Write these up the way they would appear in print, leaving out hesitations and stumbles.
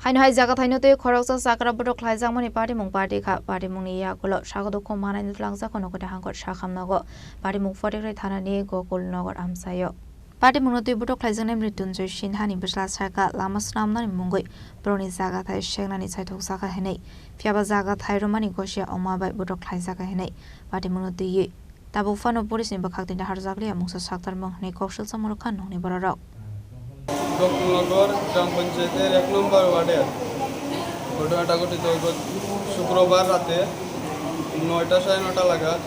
হাইন high জায়গা থাইনতে খরকসা সাকরা বড় খ্লাইজামনি party মুং party খা পার্টি মুংনি ইয়াগুলো স্বাগত খমানাই নুতলাংসা খনকতে হাঙ্কর সাখামনগো পার্টি মুং ফটেগ্রাই থানানি গকুলনগর আমসায় পার্টি মুংনতি বড় খ্লাইজাংনাই মৃত্যুঞ্জয় সিনহানি বসলা সাকা লাमा स्नामनानि मुंगै ब्रनि जागा थाय शेगनानि साइथौ साखा हेनै फियाबा जागा थाय रमानि गसिया अमाबाय बडक ख्लाइ जागा हेनै पार्टी मुंनति ये ताबु फानो पुलिसनि बखाकतिनि हारजागलिया मुंसा साक्तार मंहनै कौशल समर खान नंनि बराराव গকুলনগর গ্রাম পঞ্চায়েতের 1 নম্বর ওয়ার্ডের ঘটনাটা ঘটিত শুক্রবার রাতে 9টা 9:30 নাগাদ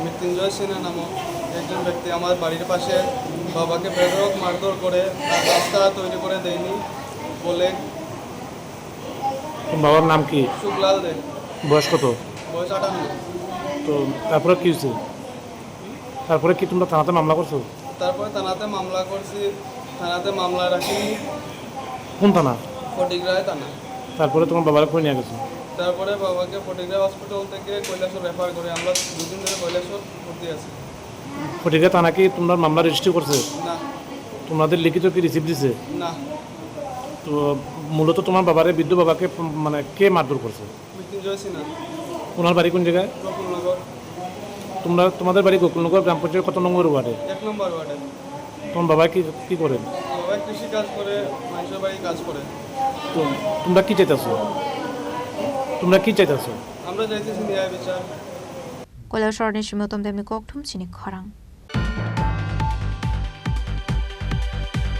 মৃত্যুঞ্জয় সিনহা নামক একজন ব্যক্তি আমার বাড়ির পাশে বাবাকে বেধড়ক মারধর করে তার রাস্তা তৈরি করে দেয়নি বলে। বাবার নাম কি? সুখলাল দে। বয়স কত? বয়স 58। তো তারপরে কি হয়েছে? তারপরে কি তোমরা থানাতে মামলা করছো? তারপরে থানাতে মামলা করছি, থানাতে মামলা রাখি। কোন থানা? ফটিকরায় থানা। তারপরে তোমার বাবাকে কই নিয়ে গেছো? তারপরে বাবাকে ফটিকরা হসপিটাল থেকে কৈলাসর রেফার করে আমরা দুদিন ধরে কৈলাসর ভর্তি আছি। ফটিকরা থানা কি তোমরা মামলা রেজিস্ট্রি করছে? না। তোমাদের লিখিত কি রিসিভ দিছে? না। তো মূলত তোমার বাবারে বৃদ্ধ বাবাকে মানে কে মারধর করছে? মৃত্যুঞ্জয় সিনহা। ওনার বাড়ি কোন জায়গায়? গকুলনগর। তোমাদের বাড়ি গকুলনগর গ্রাম পঞ্চায়েত কত নম্বর ওয়ার্ডে? 1 নম্বর ওয়ার্ডে। তোমার বাবা কি করেন? বাবা কৃষি কাজ করে, মানুষের বাড়ি কাজ করে। তো তোমরা কি চাইতেছো? আমরা চাইতেছি ন্যায় বিচার। কৈলাসরনি সিমতম দেমি kokthum chini khorang